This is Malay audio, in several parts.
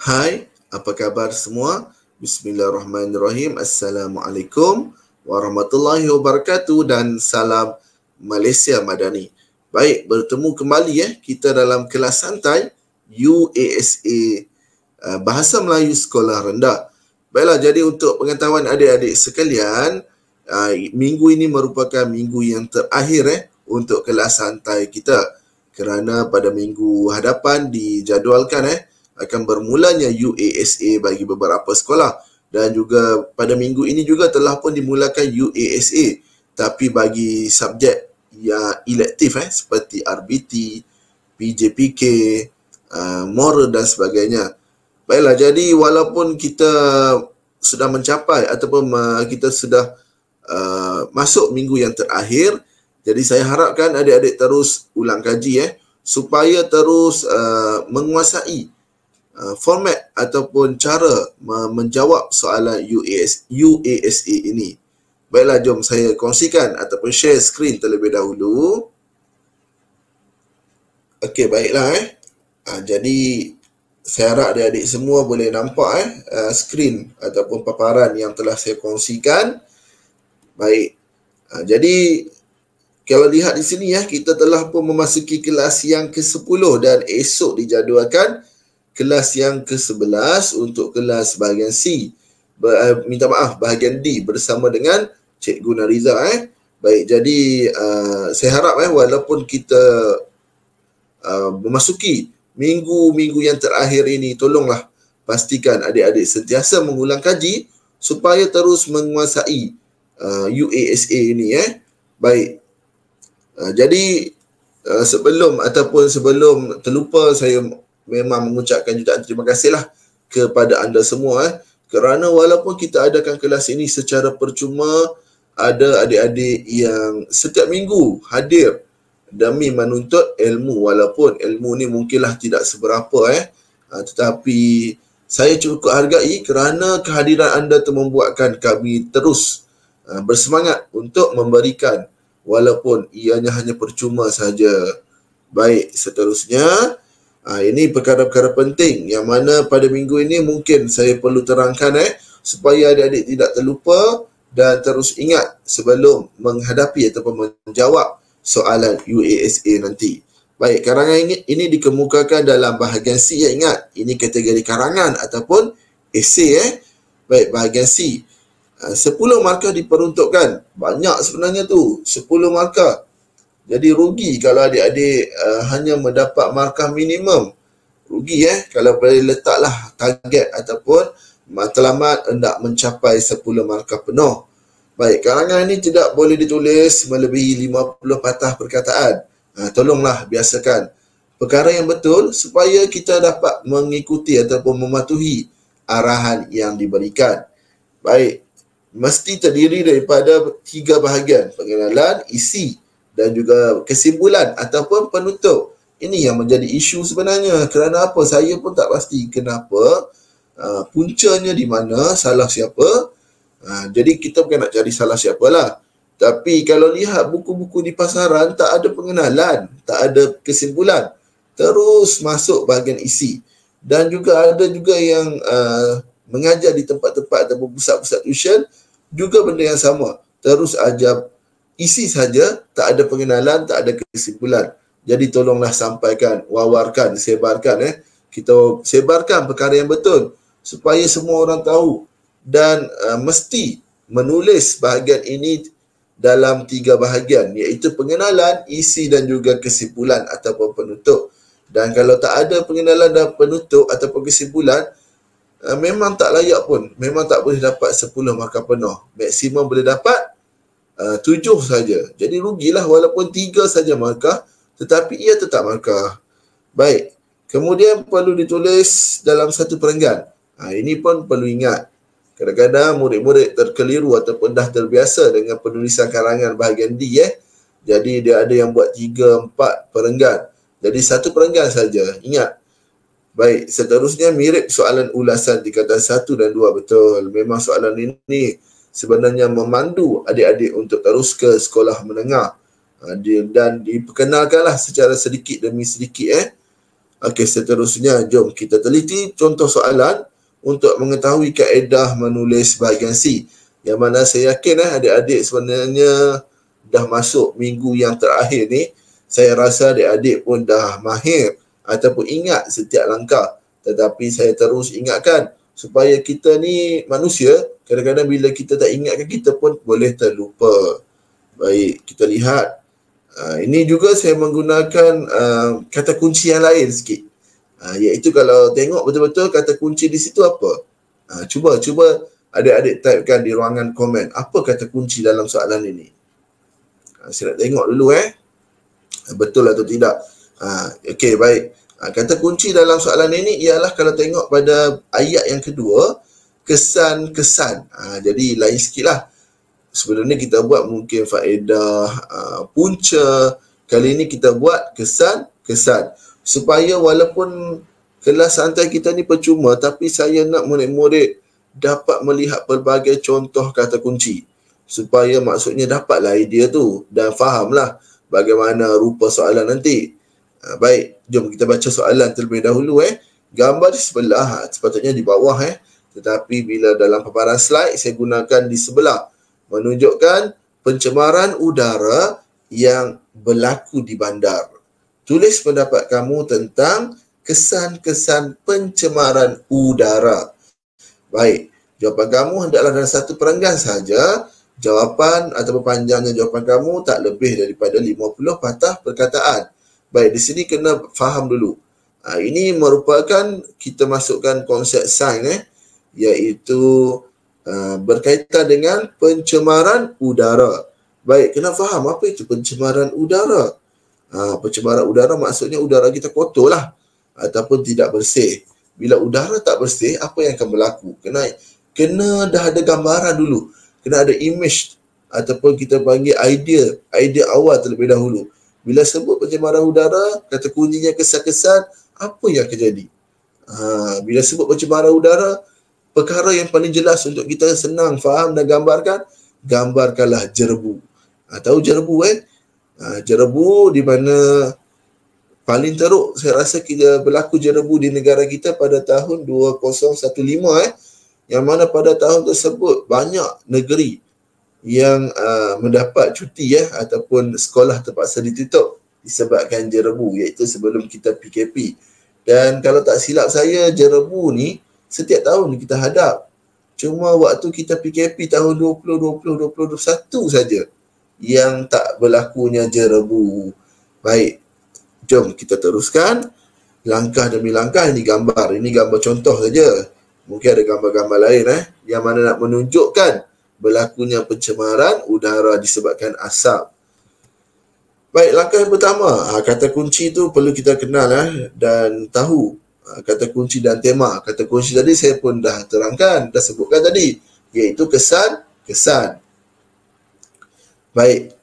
Hai, apa khabar semua? Bismillahirrahmanirrahim. Assalamualaikum warahmatullahi wabarakatuh dan salam Malaysia Madani. Baik, bertemu kembali kita dalam kelas santai UASA Bahasa Melayu Sekolah Rendah. Baiklah, jadi untuk pengetahuan adik-adik sekalian, minggu ini merupakan minggu yang terakhir untuk kelas santai kita. Kerana pada minggu hadapan dijadualkan akan bermulanya UASA bagi beberapa sekolah, dan juga pada minggu ini juga telah pun dimulakan UASA tapi bagi subjek yang elektif seperti RBT, PJPK, moral dan sebagainya. Baiklah, jadi walaupun kita sudah mencapai ataupun kita sudah masuk minggu yang terakhir, jadi saya harapkan adik-adik terus ulang kaji supaya terus menguasai format ataupun cara menjawab soalan UASA ini. Baiklah, jom saya kongsikan ataupun share skrin terlebih dahulu. Okey, baiklah jadi saya harap adik-adik semua boleh nampak skrin ataupun paparan yang telah saya kongsikan. Baik. Jadi kalau lihat di sini kita telah pun memasuki kelas yang ke-10 dan esok dijadualkan kelas yang ke-11 untuk kelas bahagian C. Bahagian D bersama dengan Cikgu Nariza. Baik, jadi saya harap walaupun kita memasuki minggu-minggu yang terakhir ini, tolonglah pastikan adik-adik sentiasa mengulang kaji supaya terus menguasai UASA ini. Baik. Jadi sebelum terlupa, saya memang mengucapkan jutaan terima kasihlah kepada anda semua kerana walaupun kita adakan kelas ini secara percuma, ada adik-adik yang setiap minggu hadir demi menuntut ilmu, walaupun ilmu ni mungkinlah tidak seberapa tetapi saya cukup hargai kerana kehadiran anda tu membuatkan kami terus bersemangat untuk memberikan walaupun ianya hanya percuma saja. Baik, seterusnya ini perkara-perkara penting yang mana pada minggu ini mungkin saya perlu terangkan supaya adik-adik tidak terlupa dan terus ingat sebelum menghadapi ataupun menjawab soalan UASA nanti. Baik, karangan ini dikemukakan dalam bahagian C. Ingat, ini kategori karangan ataupun esei. Baik, bahagian C. 10 markah diperuntukkan. Banyak sebenarnya tu, 10 markah. Jadi rugi kalau adik-adik hanya mendapat markah minimum. Rugi kalau boleh letaklah target ataupun matlamat hendak mencapai 10 markah penuh. Baik, karangan ini tidak boleh ditulis melebihi 50 patah perkataan. Tolonglah biasakan perkara yang betul supaya kita dapat mengikuti ataupun mematuhi arahan yang diberikan. Baik, mesti terdiri daripada 3 bahagian: pengenalan, isi dan juga kesimpulan ataupun penutup. Ini yang menjadi isu sebenarnya. Kerana apa? Saya pun tak pasti kenapa, puncanya di mana, salah siapa. Jadi kita bukan nak cari salah siapalah. Tapi kalau lihat buku-buku di pasaran, tak ada pengenalan, tak ada kesimpulan. Terus masuk bahagian isi. Dan juga ada juga yang mengajar di tempat-tempat ataupun pusat-pusat tuition, juga benda yang sama. Terus ajar isi saja, tak ada pengenalan, tak ada kesimpulan. Jadi tolonglah sampaikan, wawarkan, sebarkan. Kita sebarkan perkara yang betul supaya semua orang tahu. Dan mesti menulis bahagian ini dalam 3 bahagian, iaitu pengenalan, isi dan juga kesimpulan ataupun penutup. Dan kalau tak ada pengenalan dan penutup ataupun kesimpulan, memang tak layak pun, memang tak boleh dapat 10 markah penuh. Maksimum boleh dapat 7 saja. Jadi rugilah walaupun 3 saja markah, tetapi ia tetap markah. Baik, kemudian perlu ditulis dalam satu perenggan. Ini pun perlu ingat. Kadang-kadang murid-murid terkeliru ataupun dah terbiasa dengan penulisan karangan bahagian D. Jadi dia ada yang buat 3-4 perenggan. Jadi satu perenggan saja. Ingat. Baik, seterusnya mirip soalan ulasan tingkatan 1 dan 2. Betul. Memang soalan ini sebenarnya memandu adik-adik untuk terus ke sekolah menengah. Dan diperkenalkanlah secara sedikit demi sedikit Okey, seterusnya jom kita teliti contoh soalan untuk mengetahui kaedah menulis bahagian C. Yang mana saya yakin adik-adik sebenarnya dah masuk minggu yang terakhir ni. Saya rasa adik-adik pun dah mahir ataupun ingat setiap langkah. Tetapi saya terus ingatkan supaya kita ni manusia, kadang-kadang bila kita tak ingatkan kita pun boleh terlupa. Baik, kita lihat. Ini juga saya menggunakan kata kunci yang lain sikit. Iaitu kalau tengok betul-betul kata kunci di situ apa. Cuba adik-adik typekan di ruangan komen apa kata kunci dalam soalan ini. Saya nak tengok dulu betul atau tidak. Okey, baik. Kata kunci dalam soalan ini ialah kalau tengok pada ayat yang kedua, kesan-kesan. Jadi lain sikit lah. Sebelum ni kita buat mungkin faedah, punca. Kali ni kita buat kesan-kesan. Supaya walaupun kelas santai kita ni percuma, tapi saya nak murid-murid dapat melihat pelbagai contoh kata kunci. Supaya maksudnya dapatlah idea tu dan fahamlah bagaimana rupa soalan nanti. Baik, jom kita baca soalan terlebih dahulu. Gambar di sebelah, sepatutnya di bawah. Tetapi bila dalam paparan slide, saya gunakan di sebelah. Menunjukkan pencemaran udara yang berlaku di bandar. Tulis pendapat kamu tentang kesan-kesan pencemaran udara. Baik, jawapan kamu hendaklah dalam satu perenggan saja. Jawapan atau panjangnya jawapan kamu tak lebih daripada 50 patah perkataan. Baik, di sini kena faham dulu. Ini merupakan kita masukkan konsep sains iaitu berkaitan dengan pencemaran udara. Baik, kena faham apa itu pencemaran udara. Pencemaran udara maksudnya udara kita kotor lah ataupun tidak bersih. Bila udara tak bersih, apa yang akan berlaku? Kena dah ada gambaran dulu. Kena ada image ataupun kita panggil idea awal terlebih dahulu. Bila sebut pencemaran udara, kata kuncinya kesan-kesan, apa yang akan jadi? Bila sebut pencemaran udara, perkara yang paling jelas untuk kita senang faham dan gambarkanlah jerebu. Tahu jerebu jerebu di mana paling teruk saya rasa kita berlaku jerebu di negara kita pada tahun 2015 yang mana pada tahun tersebut banyak negeri yang mendapat cuti ataupun sekolah terpaksa ditutup disebabkan jerebu, iaitu sebelum kita PKP. Dan kalau tak silap saya, jerebu ni setiap tahun kita hadap. Cuma waktu kita PKP tahun 2020 2021 saja yang tak berlakunya jerebu. Baik, jom kita teruskan langkah demi langkah. Ini gambar, ini gambar contoh saja. Mungkin ada gambar-gambar lain yang mana nak menunjukkan berlakunya pencemaran udara disebabkan asap. Baik, langkah yang pertama, kata kunci tu perlu kita kenal dan tahu. Kata kunci dan tema. Kata kunci tadi saya pun dah terangkan, dah sebutkan tadi, iaitu kesan-kesan. Baik.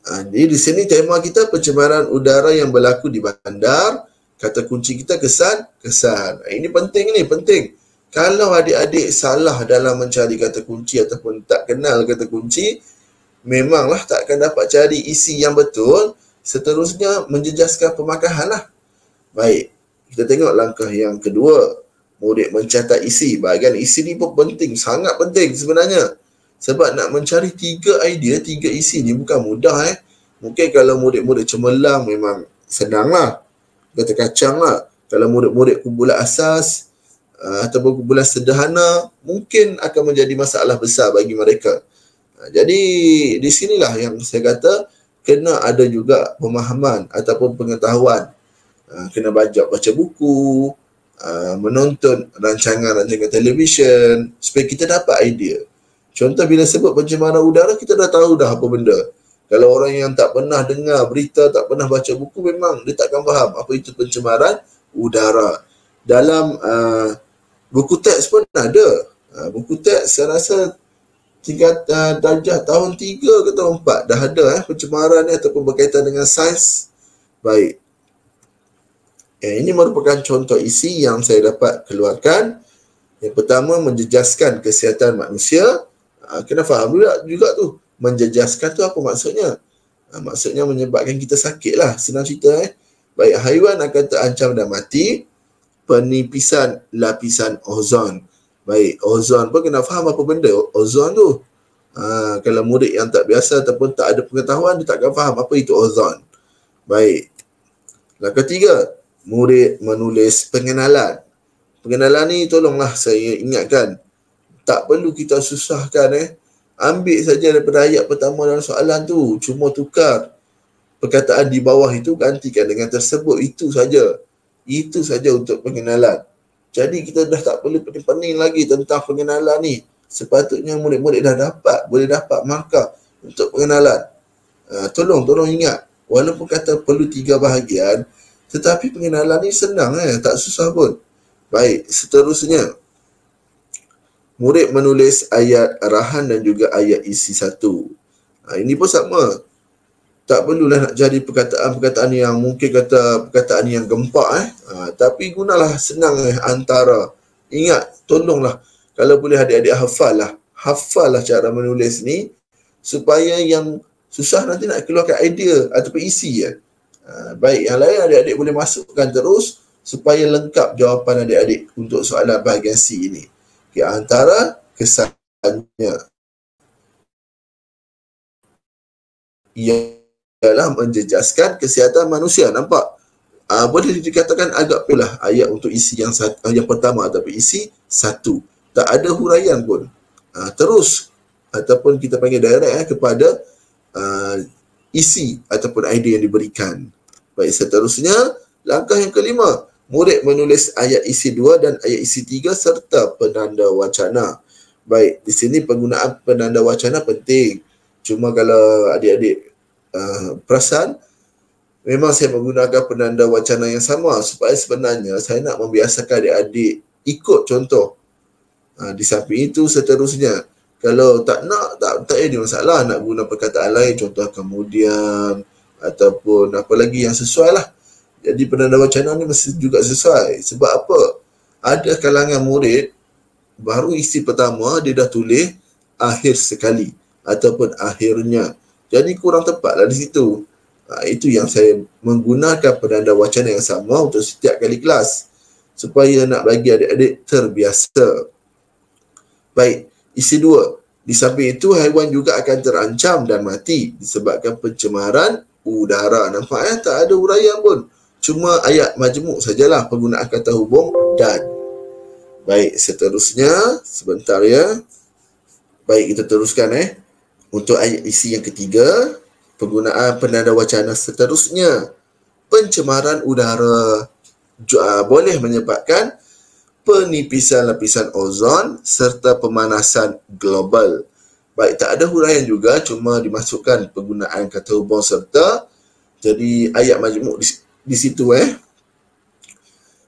Jadi di sini tema kita pencemaran udara yang berlaku di bandar. Kata kunci kita kesan-kesan. Ini penting. Kalau adik-adik salah dalam mencari kata kunci ataupun tak kenal kata kunci, memanglah tak akan dapat cari isi yang betul. Seterusnya menjejaskan pemakahan lah. Baik, kita tengok langkah yang kedua. Murid mencatat isi. Bahagian isi ni pun penting, sangat penting sebenarnya. Sebab nak mencari 3 idea, 3 isi ni bukan mudah. Mungkin kalau murid-murid cemerlang memang senang lah. Kata kacang lah. Kalau murid-murid kumpulan asas ataupun kumpulan sederhana, mungkin akan menjadi masalah besar bagi mereka. Jadi di sinilah yang saya kata kena ada juga pemahaman ataupun pengetahuan. Kena baca buku, menonton rancangan-rancangan televisyen supaya kita dapat idea. Contoh bila sebut pencemaran udara, kita dah tahu dah apa benda. Kalau orang yang tak pernah dengar berita, tak pernah baca buku, memang dia takkan faham apa itu pencemaran udara. Dalam buku teks pun ada. Buku teks saya rasa tingkat darjah tahun 3 ke tahun 4 dah ada pencemaran ni ataupun berkaitan dengan sains. Baik. Ini merupakan contoh isi yang saya dapat keluarkan. Yang pertama, menjejaskan kesihatan manusia. Kena faham juga tu. Menjejaskan tu apa maksudnya? Maksudnya menyebabkan kita sakit lah. Senang cerita Baik, haiwan akan terancam dan mati. Penipisan lapisan ozon. Baik, ozon pun kena faham apa benda ozon tu. Kalau murid yang tak biasa ataupun tak ada pengetahuan, dia takkan faham apa itu ozon. Baik. Yang ketiga, murid menulis pengenalan. Pengenalan ni tolonglah saya ingatkan, tak perlu kita susahkan. Ambil saja daripada ayat pertama dalam soalan tu, cuma tukar perkataan di bawah itu, gantikan dengan tersebut, itu saja. Itu saja untuk pengenalan. Jadi kita dah tak perlu pening-pening lagi tentang pengenalan ni. Sepatutnya murid-murid dah boleh dapat markah untuk pengenalan. Tolong ingat, walaupun kata perlu 3 bahagian, tetapi pengenalan ni senang, tak susah pun. Baik, seterusnya, murid menulis ayat arahan dan juga ayat isi 1. Ini pun sama. Tak perlulah nak jadi perkataan-perkataan yang mungkin kata perkataan yang gempak, tapi gunalah senang antara. Ingat, tolonglah, kalau boleh adik-adik hafallah cara menulis ni, supaya yang susah nanti nak keluarkan idea ataupun isi. Baik, yang lain adik-adik boleh masukkan terus supaya lengkap jawapan adik-adik untuk soalan bahagian C ini. Okay, antara kesannya ialah menjejaskan kesihatan manusia. Nampak? Boleh dikatakan agak pelah ayat untuk isi yang pertama ataupun isi 1. Tak ada huraian pun. Terus ataupun kita panggil direct kepada isi ataupun idea yang diberikan. Baik, seterusnya langkah yang kelima, murid menulis ayat isi 2 dan ayat isi 3 serta penanda wacana. Baik, di sini penggunaan penanda wacana penting. Cuma kalau adik-adik perasan, memang saya menggunakan penanda wacana yang sama supaya sebenarnya saya nak membiasakan adik-adik ikut contoh. Di samping itu seterusnya, kalau tak nak, tak ada masalah nak guna perkataan lain, contoh kemudian ataupun apa lagi yang sesuai lah. Jadi penanda wacana ni mesti juga sesuai. Sebab apa? Ada kalangan murid baru isi pertama dia dah tulis akhir sekali ataupun akhirnya. Jadi kurang tepatlah di situ. Itu yang saya menggunakan penanda wacana yang sama untuk setiap kali kelas supaya nak bagi adik-adik terbiasa. Baik, isi 2. Di samping itu, haiwan juga akan terancam dan mati disebabkan pencemaran udara. Nampak tak ada huraian pun. Cuma ayat majmuk sajalah penggunaan kata hubung dan. Baik, seterusnya sebentar ya. Baik, kita teruskan Untuk ayat isi yang ketiga, penggunaan penanda wacana seterusnya. Pencemaran udara boleh menyebabkan penipisan lapisan ozon serta pemanasan global. Baik, tak ada huraian juga, cuma dimasukkan penggunaan kata hubung serta. Jadi ayat majmuk di situ.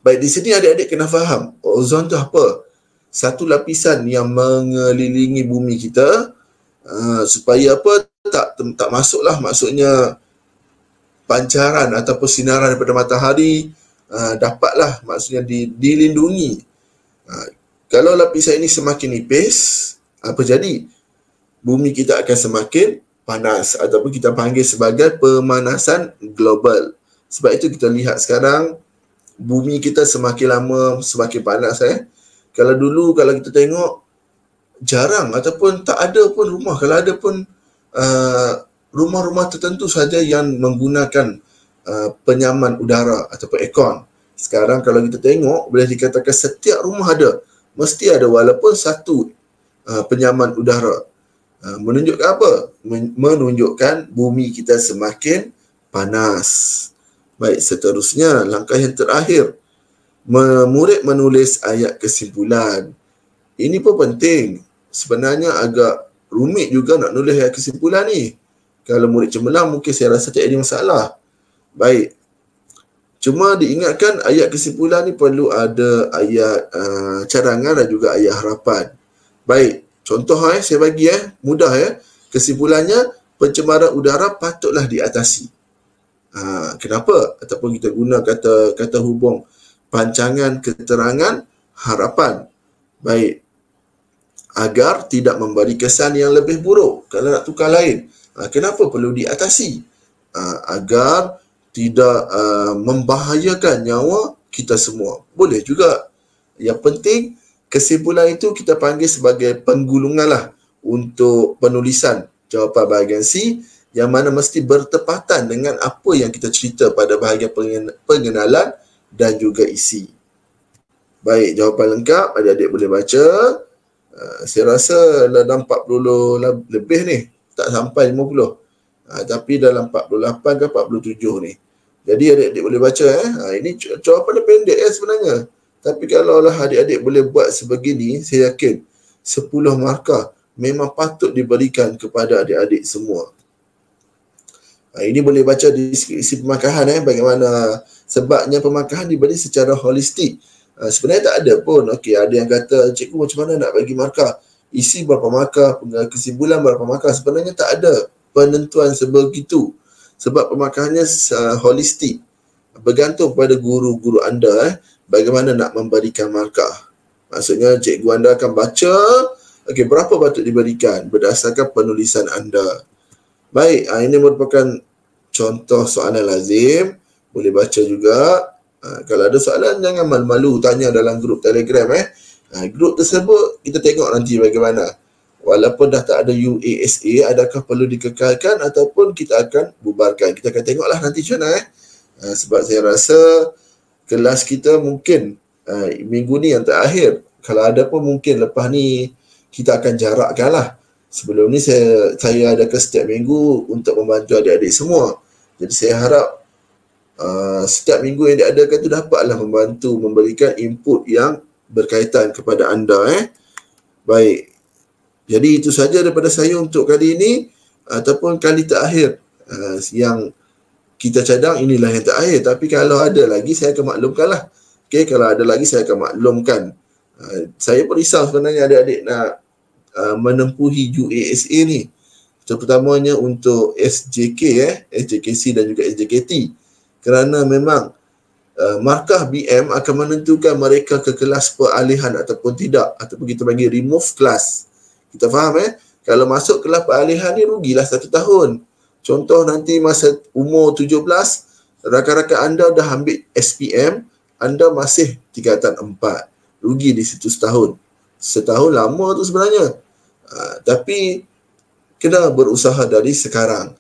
Baik, di sini adik-adik kena faham, ozon tu apa? Satu lapisan yang mengelilingi bumi kita, supaya apa? Tak masuklah, maksudnya pancaran ataupun sinaran daripada matahari dapatlah, maksudnya dilindungi. Kalau lapisan ini semakin nipis, apa jadi? Bumi kita akan semakin panas ataupun kita panggil sebagai pemanasan global. Sebab itu kita lihat sekarang bumi kita semakin lama semakin panas. Kalau dulu kalau kita tengok jarang ataupun tak ada pun rumah, kalau ada pun rumah-rumah tertentu saja yang menggunakan penyaman udara ataupun aircon. Sekarang kalau kita tengok, boleh dikatakan setiap rumah ada, mesti ada walaupun satu penyaman udara. Menunjukkan apa? Menunjukkan bumi kita semakin panas. Baik, seterusnya langkah yang terakhir, murid menulis ayat kesimpulan. Ini pun penting. Sebenarnya agak rumit juga nak nulis ayat kesimpulan ni. Kalau murid cemerlang mungkin saya rasa tak ada masalah. Baik. Cuma diingatkan ayat kesimpulan ni perlu ada ayat cadangan dan juga ayat harapan. Baik. Contoh saya bagi mudah Kesimpulannya, pencemaran udara patutlah diatasi. Kenapa? Ataupun kita guna kata hubung pancangan keterangan harapan. Baik. Agar tidak memberi kesan yang lebih buruk. Kalau nak tukar lain, kenapa perlu diatasi? Agar tidak membahayakan nyawa kita semua. Boleh juga. Yang penting kesimpulan itu kita panggil sebagai penggulungan lah untuk penulisan jawapan bahagian C, yang mana mesti bertepatan dengan apa yang kita cerita pada bahagian pengenalan dan juga isi. Baik, jawapan lengkap adik-adik boleh baca. Saya rasa dalam 40 lebih ni, tak sampai 50. Tapi dalam 48 ke 47 ni. Jadi adik-adik boleh baca. Ini jawapan dia pendek sebenarnya. Tapi kalau lah adik-adik boleh buat sebegini, saya yakin 10 markah memang patut diberikan kepada adik-adik semua. Ini boleh baca deskripsi pemarkahan bagaimana sebabnya pemarkahan diberi secara holistik. Sebenarnya tak ada pun. Okey, ada yang kata, cikgu macam mana nak bagi markah? Isi berapa markah, kesimpulan berapa markah? Sebenarnya tak ada penentuan sebegitu. Sebab pemarkahannya holistik. Bergantung pada guru-guru anda bagaimana nak memberikan markah. Maksudnya cikgu anda akan baca, okey, berapa patut diberikan berdasarkan penulisan anda. Baik, ini merupakan contoh soalan lazim. Boleh baca juga. Kalau ada soalan, jangan malu-malu tanya dalam grup Telegram. Grup tersebut kita tengok nanti bagaimana. Walaupun dah tak ada UASA, adakah perlu dikekalkan ataupun kita akan bubarkan. Kita akan tengoklah nanti macam mana. Sebab saya rasa kelas kita mungkin minggu ni yang terakhir. Kalau ada pun mungkin lepas ni kita akan jarakkan lah. Sebelum ni saya adakan setiap minggu untuk membantu adik-adik semua. Jadi saya harap setiap minggu yang diadakan tu dapatlah membantu memberikan input yang berkaitan kepada anda. Baik. Jadi itu saja daripada saya untuk kali ini ataupun kali terakhir yang kita cadang. Inilah yang terakhir. Tapi kalau ada lagi saya akan maklumkan lah. Okay, kalau ada lagi saya akan maklumkan. Saya pun risau sebenarnya adik-adik nak menempuhi UASA ni. Terutamanya untuk SJK, SJKC dan juga SJKT. Kerana memang markah BM akan menentukan mereka ke kelas peralihan ataupun tidak. Ataupun kita panggil remove class. Kita faham Kalau masuk kelas peralihan ni rugilah 1 tahun. Contoh nanti masa umur 17, rakan-rakan anda dah ambil SPM, anda masih tingkatan 4. Rugi di situ setahun. Setahun lama tu sebenarnya. Tapi kena berusaha dari sekarang.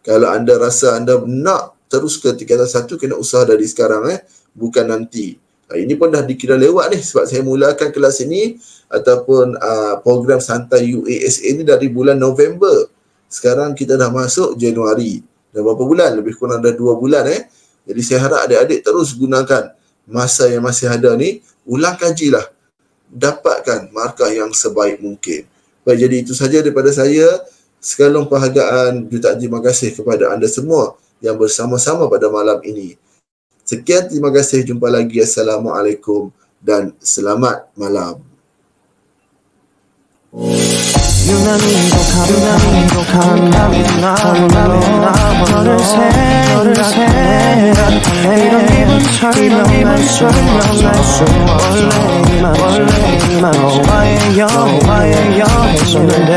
Kalau anda rasa anda nak terus ke tingkatan 1, kena usaha dari sekarang, bukan nanti. Ini pun dah dikira lewat ni sebab saya mulakan kelas ini ataupun program santai UASA ni dari bulan November. Sekarang kita dah masuk Januari. Dah berapa bulan? Lebih kurang dah 2 bulan. Jadi saya harap adik-adik terus gunakan masa yang masih ada ni. Ulang kajilah. Dapatkan markah yang sebaik mungkin. Baik, jadi itu saja daripada saya. Sekalung penghargaan, jutaan terima kasih kepada anda semua yang bersama-sama pada malam ini. Sekian, terima kasih. Jumpa lagi. Assalamualaikum dan selamat malam. 너와의 여행했었는데